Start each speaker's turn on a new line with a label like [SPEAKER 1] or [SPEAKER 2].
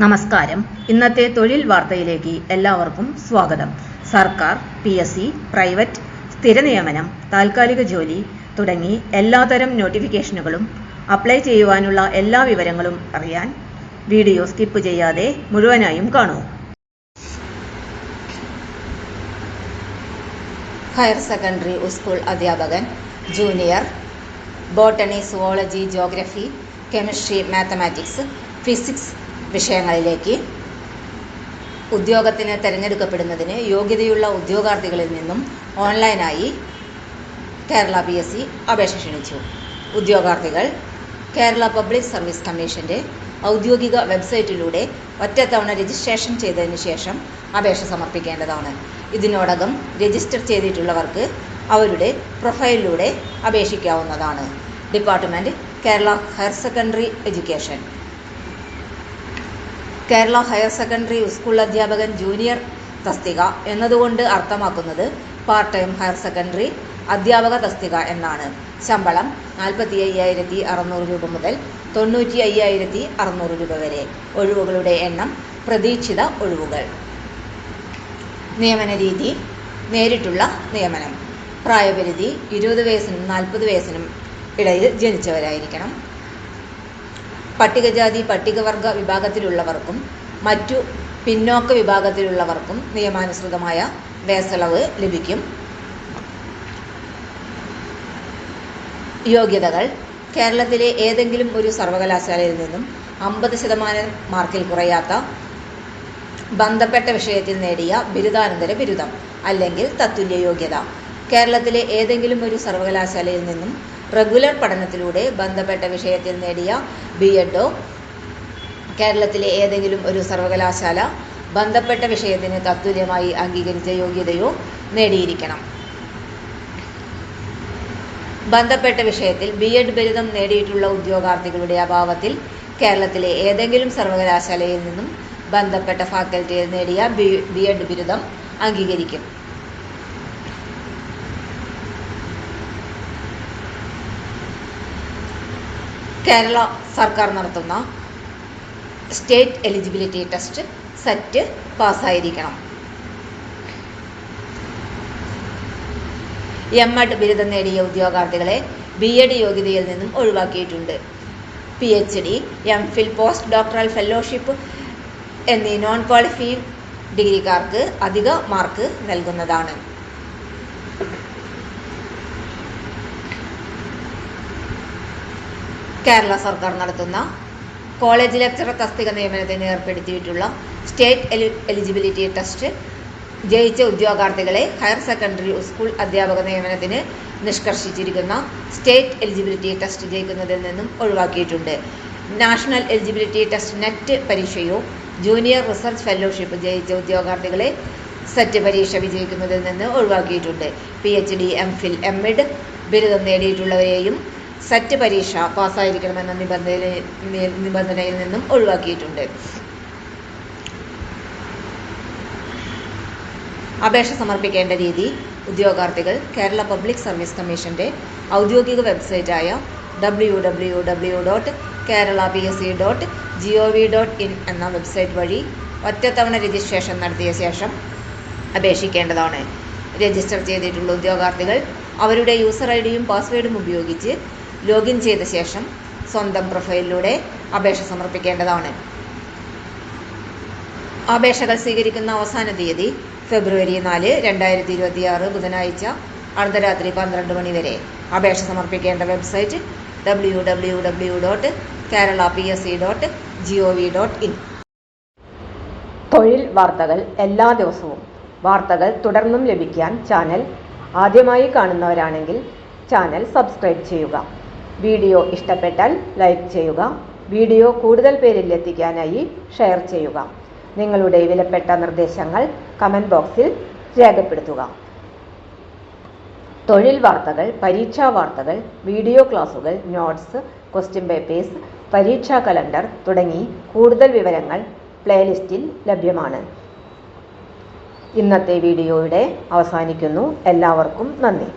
[SPEAKER 1] നമസ്കാരം. ഇന്നത്തെ തൊഴിൽ വാർത്തയിലേക്ക് എല്ലാവർക്കും സ്വാഗതം. സർക്കാർ, PSC, പ്രൈവറ്റ്, സ്ഥിര നിയമനം, താൽക്കാലിക ജോലി തുടങ്ങി എല്ലാതരം നോട്ടിഫിക്കേഷനുകളും അപ്ലൈ ചെയ്യുവാനുള്ള എല്ലാ വിവരങ്ങളും അറിയാൻ വീഡിയോ സ്കിപ്പ് ചെയ്യാതെ മുഴുവനായും കാണൂ.
[SPEAKER 2] ഹയർ സെക്കൻഡറി സ്കൂൾ അധ്യാപകൻ, junior, botany, zoology, geography, chemistry, mathematics, physics വിഷയങ്ങളിലേക്ക് ഉദ്യോഗത്തിന് തിരഞ്ഞെടുക്കപ്പെടുന്നതിന് യോഗ്യതയുള്ള ഉദ്യോഗാർത്ഥികളിൽ നിന്നും ഓൺലൈനായി കേരള PSC അപേക്ഷ ക്ഷണിച്ചു. ഉദ്യോഗാർത്ഥികൾ കേരള പബ്ലിക് സർവീസ് കമ്മീഷന്റെ ഔദ്യോഗിക വെബ്സൈറ്റിലൂടെ ഒറ്റത്തവണ രജിസ്ട്രേഷൻ ചെയ്തതിന് ശേഷം അപേക്ഷ സമർപ്പിക്കേണ്ടതാണ്. ഇതിനോടകം രജിസ്റ്റർ ചെയ്തിട്ടുള്ളവർക്ക് അവരുടെ പ്രൊഫൈലിലൂടെ അപേക്ഷിക്കാവുന്നതാണ്. Department Kerala higher secondary education. Kerala higher secondary school അധ്യാപകൻ ജൂനിയർ തസ്തിക എന്നതുകൊണ്ട് അർത്ഥമാക്കുന്നത് പാർട്ട് ടൈം ഹയർ സെക്കൻഡറി അധ്യാപക തസ്തിക എന്നാണ്. ശമ്പളം 45,600 രൂപ മുതൽ 95,600 രൂപ വരെ. ഒഴിവുകളുടെ എണ്ണം പ്രതീക്ഷിത ഒഴിവുകൾ. നിയമന രീതി: നേരിട്ടുള്ള നിയമനം. പ്രായപരിധി 20 വയസ്സിനും 40 വയസ്സിനും ഇടയിൽ ജനിച്ചവരായിരിക്കണം. പട്ടികജാതി പട്ടികവർഗ വിഭാഗത്തിലുള്ളവർക്കും മറ്റു പിന്നോക്ക വിഭാഗത്തിലുള്ളവർക്കും നിയമാനുസൃതമായ വേതനവ് ലഭിക്കും. യോഗ്യതകൾ: കേരളത്തിലെ ഏതെങ്കിലും ഒരു സർവകലാശാലയിൽ നിന്നും 50% മാർക്കിൽ കുറയാത്ത ബന്ധപ്പെട്ട വിഷയത്തിൽ നേടിയ ബിരുദാനന്തര ബിരുദം അല്ലെങ്കിൽ തത്തുല്യ യോഗ്യത. കേരളത്തിലെ ഏതെങ്കിലും ഒരു സർവകലാശാലയിൽ നിന്നും റെഗുലർ പഠനത്തിലൂടെ ബന്ധപ്പെട്ട വിഷയത്തിൽ നേടിയ B.Edോ കേരളത്തിലെ ഏതെങ്കിലും ഒരു സർവകലാശാല ബന്ധപ്പെട്ട വിഷയത്തിന് തത്തുല്യമായി അംഗീകരിച്ച യോഗ്യതയോ നേടിയിരിക്കണം. ബന്ധപ്പെട്ട വിഷയത്തിൽ B.Ed ബിരുദം നേടിയിട്ടുള്ള ഉദ്യോഗാർത്ഥികളുടെ അഭാവത്തിൽ കേരളത്തിലെ ഏതെങ്കിലും സർവകലാശാലയിൽ നിന്നും ബന്ധപ്പെട്ട ഫാക്കൽറ്റിയിൽ നേടിയ B.Ed ബിരുദം അംഗീകരിക്കും. കേരള സർക്കാർ നടത്തുന്ന സ്റ്റേറ്റ് എലിജിബിലിറ്റി ടെസ്റ്റ് സെറ്റ് പാസ്സായിരിക്കണം. M.Ed ബിരുദം നേടിയ ഉദ്യോഗാർത്ഥികളെ B.Ed യോഗ്യതയിൽ നിന്നും ഒഴിവാക്കിയിട്ടുണ്ട്. PhD, M.Phil, post doctoral fellowship എന്നീ നോൺ ക്വാളിഫയിങ് ഡിഗ്രിക്കാർക്ക് അധിക മാർക്ക് നൽകുന്നതാണ്. കേരള സർക്കാർ നടത്തുന്ന കോളേജ് ലെക്ചറർ തസ്തിക നിയമനത്തിന് ഏർപ്പെടുത്തിയിട്ടുള്ള സ്റ്റേറ്റ് എലിജിബിലിറ്റി ടെസ്റ്റ് ജയിച്ച ഉദ്യോഗാർത്ഥികളെ ഹയർ സെക്കൻഡറി സ്കൂൾ അധ്യാപക നിയമനത്തിന് നിഷ്കർഷിച്ചിരിക്കുന്ന സ്റ്റേറ്റ് എലിജിബിലിറ്റി ടെസ്റ്റ് ജയിക്കുന്നതിൽ നിന്നും ഒഴിവാക്കിയിട്ടുണ്ട്. നാഷണൽ എലിജിബിലിറ്റി ടെസ്റ്റ് നെറ്റ് പരീക്ഷയോ ജൂനിയർ റിസർച്ച് ഫെലോഷിപ്പ് ജയിച്ച ഉദ്യോഗാർത്ഥികളെ സെറ്റ് പരീക്ഷ വിജയിക്കുന്നതിൽ നിന്ന് ഒഴിവാക്കിയിട്ടുണ്ട്. PhD, M.Phil, M.Ed ബിരുദം നേടിയിട്ടുള്ളവരെയും സെറ്റ് പരീക്ഷ പാസ്സായിരിക്കണമെന്ന നിബന്ധനയിൽ നിന്നും ഒഴിവാക്കിയിട്ടുണ്ട്. അപേക്ഷ സമർപ്പിക്കേണ്ട രീതി: ഉദ്യോഗാർത്ഥികൾ കേരള പബ്ലിക് സർവീസ് കമ്മീഷന്റെ ഔദ്യോഗിക വെബ്സൈറ്റായ www.keralapsc.gov.in എന്ന വെബ്സൈറ്റ് വഴി ഒറ്റത്തവണ രജിസ്ട്രേഷൻ നടത്തിയ ശേഷം അപേക്ഷിക്കേണ്ടതാണ്. രജിസ്റ്റർ ചെയ്തിട്ടുള്ള ഉദ്യോഗാർത്ഥികൾ അവരുടെ യൂസർ ഐഡിയും പാസ്വേഡും ഉപയോഗിച്ച് ലോഗിൻ ചെയ്ത ശേഷം സ്വന്തം പ്രൊഫൈലിലൂടെ അപേക്ഷ സമർപ്പിക്കേണ്ടതാണ്. അപേക്ഷകൾ സ്വീകരിക്കുന്ന അവസാന തീയതി ഫെബ്രുവരി 4, 2026 ബുധനാഴ്ച അർദ്ധരാത്രി 12 മണി വരെ. അപേക്ഷ സമർപ്പിക്കേണ്ട വെബ്സൈറ്റ് www.keralapsc.gov.in.
[SPEAKER 1] തൊഴിൽ വാർത്തകൾ എല്ലാ ദിവസവും. വാർത്തകൾ തുടർന്നും ലഭിക്കാൻ ചാനൽ ആദ്യമായി കാണുന്നവരാണെങ്കിൽ ചാനൽ സബ്സ്ക്രൈബ് ചെയ്യുക. വീഡിയോ ഇഷ്ടപ്പെട്ടാൽ ലൈക്ക് ചെയ്യുക. വീഡിയോ കൂടുതൽ പേരിൽ എത്തിക്കാനായി ഷെയർ ചെയ്യുക. നിങ്ങളുടെ വിലപ്പെട്ട നിർദ്ദേശങ്ങൾ കമൻറ്റ് ബോക്സിൽ രേഖപ്പെടുത്തുക. തൊഴിൽ വാർത്തകൾ, പരീക്ഷാ വാർത്തകൾ, വീഡിയോ ക്ലാസുകൾ, നോട്ട്സ്, ക്വസ്റ്റ്യൻ പേപ്പേഴ്സ്, പരീക്ഷാ കലണ്ടർ തുടങ്ങി കൂടുതൽ വിവരങ്ങൾ പ്ലേലിസ്റ്റിൽ ലഭ്യമാണ്. ഇന്നത്തെ വീഡിയോയുടെ അവസാനിക്കുന്നു. എല്ലാവർക്കും നന്ദി.